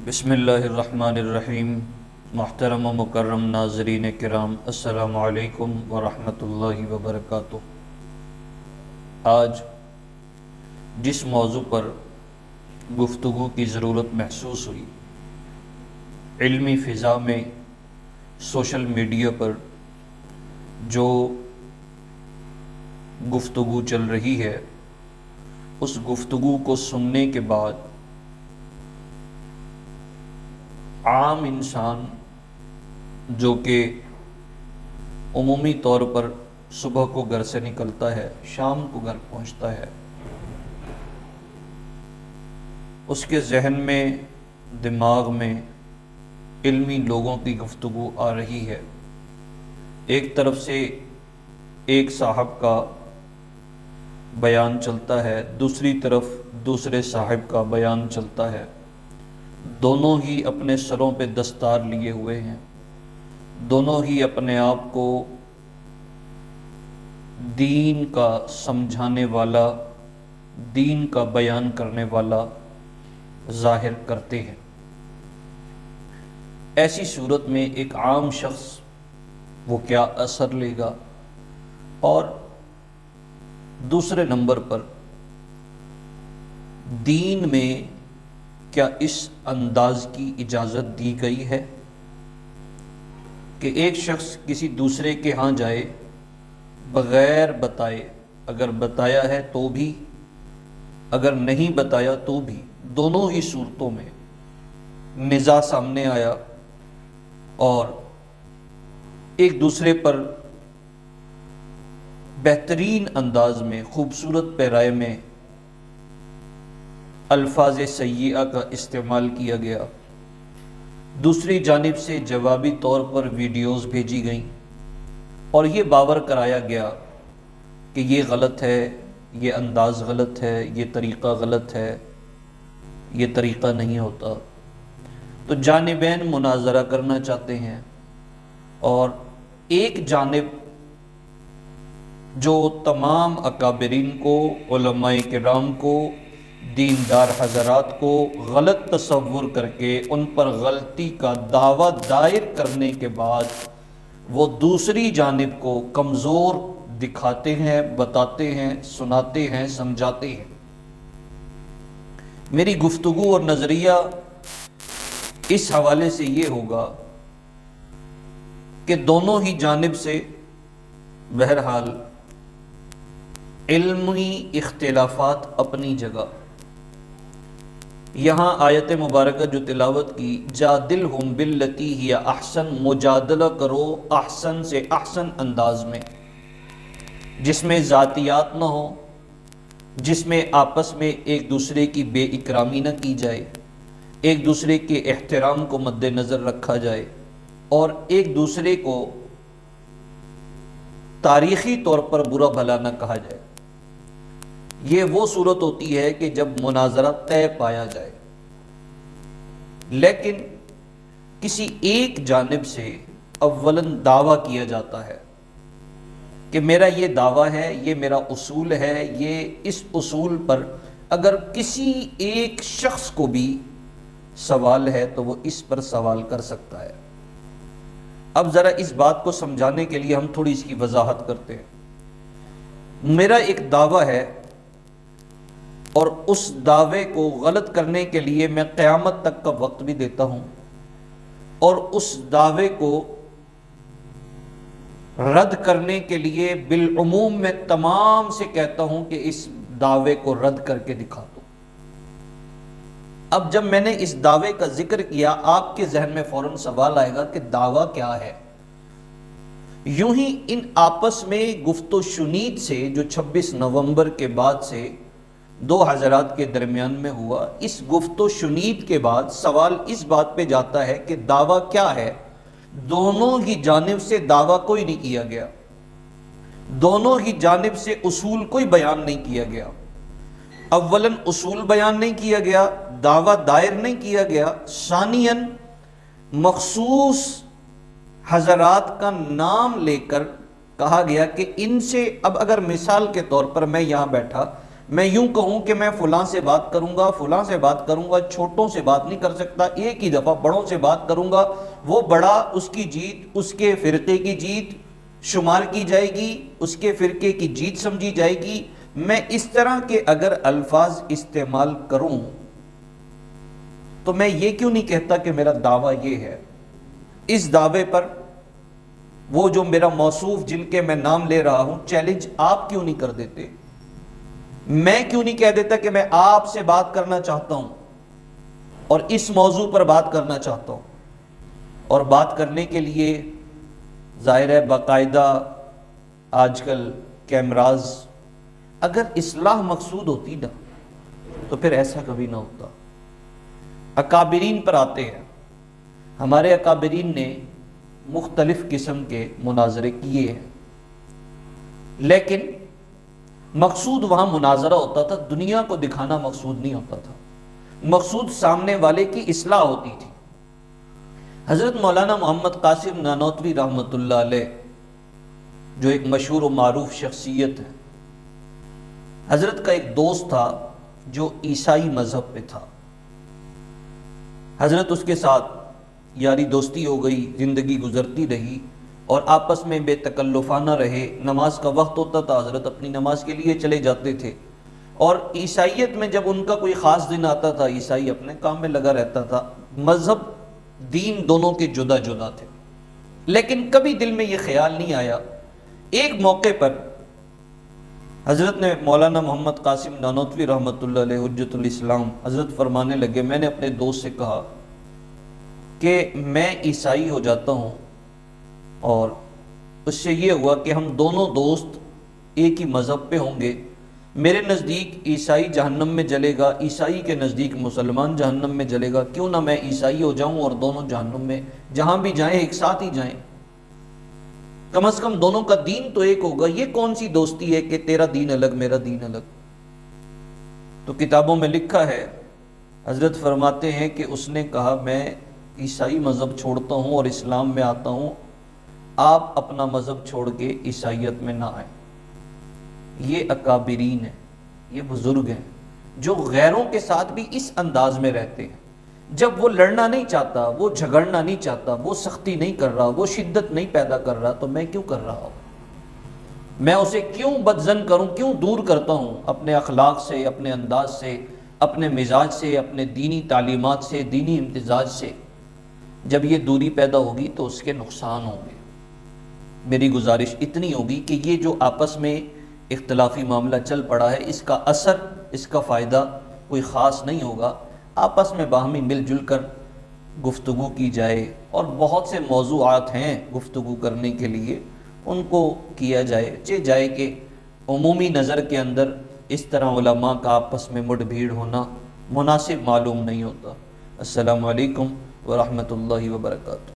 بسم اللہ الرحمن الرحیم۔ محترم و مکرم ناظرین کرام، السلام علیکم ورحمۃ اللہ وبرکاتہ۔ آج جس موضوع پر گفتگو کی ضرورت محسوس ہوئی، علمی فضا میں سوشل میڈیا پر جو گفتگو چل رہی ہے، اس گفتگو کو سننے کے بعد عام انسان جو کہ عمومی طور پر صبح کو گھر سے نکلتا ہے، شام کو گھر پہنچتا ہے، اس کے ذہن میں، دماغ میں علمی لوگوں کی گفتگو آ رہی ہے۔ ایک طرف سے ایک صاحب کا بیان چلتا ہے، دوسری طرف دوسرے صاحب کا بیان چلتا ہے۔ دونوں ہی اپنے سروں پہ دستار لیے ہوئے ہیں، دونوں ہی اپنے آپ کو دین کا سمجھانے والا، دین کا بیان کرنے والا ظاہر کرتے ہیں۔ ایسی صورت میں ایک عام شخص وہ کیا اثر لے گا، اور دوسرے نمبر پر دین میں کیا اس انداز کی اجازت دی گئی ہے کہ ایک شخص کسی دوسرے کے ہاں جائے بغیر بتائے، اگر بتایا ہے تو بھی، اگر نہیں بتایا تو بھی، دونوں ہی صورتوں میں نزاع سامنے آیا اور ایک دوسرے پر بہترین انداز میں، خوبصورت پیرائے میں الفاظ سیئہ کا استعمال کیا گیا، دوسری جانب سے جوابی طور پر ویڈیوز بھیجی گئیں اور یہ باور کرایا گیا کہ یہ غلط ہے، یہ انداز غلط ہے، یہ طریقہ غلط ہے، یہ طریقہ نہیں ہوتا۔ تو جانبین مناظرہ کرنا چاہتے ہیں، اور ایک جانب جو تمام اکابرین کو، علماء کرام کو، دیندار حضرات کو غلط تصور کر کے ان پر غلطی کا دعویٰ دائر کرنے کے بعد وہ دوسری جانب کو کمزور دکھاتے ہیں، بتاتے ہیں، سناتے ہیں، سمجھاتے ہیں۔ میری گفتگو اور نظریہ اس حوالے سے یہ ہوگا کہ دونوں ہی جانب سے بہرحال علمی اختلافات اپنی جگہ۔ یہاں آیت مبارکہ جو تلاوت کی، جادلہم باللتی ہی احسن، مجادلہ کرو احسن سے احسن انداز میں، جس میں ذاتیات نہ ہو، جس میں آپس میں ایک دوسرے کی بے اکرامی نہ کی جائے، ایک دوسرے کے احترام کو مد نظر رکھا جائے، اور ایک دوسرے کو تاریخی طور پر برا بھلا نہ کہا جائے۔ یہ وہ صورت ہوتی ہے کہ جب مناظرہ طے پایا جائے، لیکن کسی ایک جانب سے اولاً دعویٰ کیا جاتا ہے کہ میرا یہ دعویٰ ہے، یہ میرا اصول ہے، یہ اس اصول پر اگر کسی ایک شخص کو بھی سوال ہے تو وہ اس پر سوال کر سکتا ہے۔ اب ذرا اس بات کو سمجھانے کے لیے ہم تھوڑی اس کی وضاحت کرتے ہیں۔ میرا ایک دعویٰ ہے، اور اس دعوے کو غلط کرنے کے لیے میں قیامت تک کا وقت بھی دیتا ہوں، اور اس دعوے کو رد کرنے کے لیے بالعموم میں تمام سے کہتا ہوں کہ اس دعوے کو رد کر کے دکھا دو۔ اب جب میں نے اس دعوے کا ذکر کیا، آپ کے ذہن میں فوراً سوال آئے گا کہ دعویٰ کیا ہے؟ یوں ہی ان آپس میں گفت و شنید سے جو 26 نومبر کے بعد سے دو حضرات کے درمیان میں ہوا، اس گفت و شنید کے بعد سوال اس بات پہ جاتا ہے کہ دعویٰ کیا ہے؟ دونوں ہی جانب سے دعویٰ کوئی نہیں کیا گیا، دونوں ہی جانب سے اصول کوئی بیان نہیں کیا گیا۔ اولاً اصول بیان نہیں کیا گیا، دعویٰ دائر نہیں کیا گیا، ثانیاً مخصوص حضرات کا نام لے کر کہا گیا کہ ان سے، اب اگر مثال کے طور پر میں یہاں بیٹھا میں یوں کہوں کہ میں فلاں سے بات کروں گا، فلاں سے بات کروں گا، چھوٹوں سے بات نہیں کر سکتا، ایک ہی دفعہ بڑوں سے بات کروں گا، وہ بڑا اس کی جیت اس کے فرقے کی جیت شمار کی جائے گی، اس کے فرقے کی جیت سمجھی جائے گی۔ میں اس طرح کے اگر الفاظ استعمال کروں تو میں یہ کیوں نہیں کہتا کہ میرا دعویٰ یہ ہے؟ اس دعوے پر وہ جو میرا موصوف جن کے میں نام لے رہا ہوں چیلنج آپ کیوں نہیں کر دیتے؟ میں کیوں نہیں کہہ دیتا کہ میں آپ سے بات کرنا چاہتا ہوں اور اس موضوع پر بات کرنا چاہتا ہوں؟ اور بات کرنے کے لیے ظاہر ہے باقاعدہ آج کل کیمراز، اگر اصلاح مقصود ہوتی نا تو پھر ایسا کبھی نہ ہوتا۔ اکابرین پر آتے ہیں، ہمارے اکابرین نے مختلف قسم کے مناظرے کیے ہیں، لیکن مقصود وہاں مناظرہ ہوتا تھا، دنیا کو دکھانا مقصود نہیں ہوتا تھا، مقصود سامنے والے کی اصلاح ہوتی تھی۔ حضرت مولانا محمد قاسم نانوتوی رحمۃ اللہ علیہ جو ایک مشہور و معروف شخصیت ہے، حضرت کا ایک دوست تھا جو عیسائی مذہب پہ تھا۔ حضرت اس کے ساتھ یاری دوستی ہو گئی، زندگی گزرتی رہی اور آپس میں بے تکلفانہ رہے۔ نماز کا وقت ہوتا تھا، حضرت اپنی نماز کے لیے چلے جاتے تھے، اور عیسائیت میں جب ان کا کوئی خاص دن آتا تھا عیسائی اپنے کام میں لگا رہتا تھا۔ مذہب دین دونوں کے جدا جدا تھے، لیکن کبھی دل میں یہ خیال نہیں آیا۔ ایک موقع پر حضرت نے مولانا محمد قاسم نانوتوی رحمۃ اللہ علیہ حجت الاسلام، حضرت فرمانے لگے، میں نے اپنے دوست سے کہا کہ میں عیسائی ہو جاتا ہوں، اور اس سے یہ ہوا کہ ہم دونوں دوست ایک ہی مذہب پہ ہوں گے، میرے نزدیک عیسائی جہنم میں جلے گا، عیسائی کے نزدیک مسلمان جہنم میں جلے گا، کیوں نہ میں عیسائی ہو جاؤں اور دونوں جہنم میں جہاں بھی جائیں ایک ساتھ ہی جائیں، کم از کم دونوں کا دین تو ایک ہوگا۔ یہ کون سی دوستی ہے کہ تیرا دین الگ میرا دین الگ؟ تو کتابوں میں لکھا ہے، حضرت فرماتے ہیں کہ اس نے کہا میں عیسائی مذہب چھوڑتا ہوں اور اسلام میں آتا ہوں، آپ اپنا مذہب چھوڑ کے عیسائیت میں نہ آئیں۔ یہ اکابرین ہیں، یہ بزرگ ہیں جو غیروں کے ساتھ بھی اس انداز میں رہتے ہیں۔ جب وہ لڑنا نہیں چاہتا، وہ جھگڑنا نہیں چاہتا، وہ سختی نہیں کر رہا، وہ شدت نہیں پیدا کر رہا، تو میں کیوں کر رہا ہوں؟ میں اسے کیوں بدظن کروں، کیوں دور کرتا ہوں اپنے اخلاق سے، اپنے انداز سے، اپنے مزاج سے، اپنے دینی تعلیمات سے، دینی امتزاج سے؟ جب یہ دوری پیدا ہوگی تو اس کے نقصان ہوں گے۔ میری گزارش اتنی ہوگی کہ یہ جو آپس میں اختلافی معاملہ چل پڑا ہے، اس کا اثر، اس کا فائدہ کوئی خاص نہیں ہوگا۔ آپس میں باہمی مل جل کر گفتگو کی جائے، اور بہت سے موضوعات ہیں گفتگو کرنے کے لیے، ان کو کیا جائے کہ عمومی نظر کے اندر اس طرح علماء کا آپس میں مٹ بھیڑ ہونا مناسب معلوم نہیں ہوتا۔ السلام علیکم ورحمۃ اللہ وبرکاتہ۔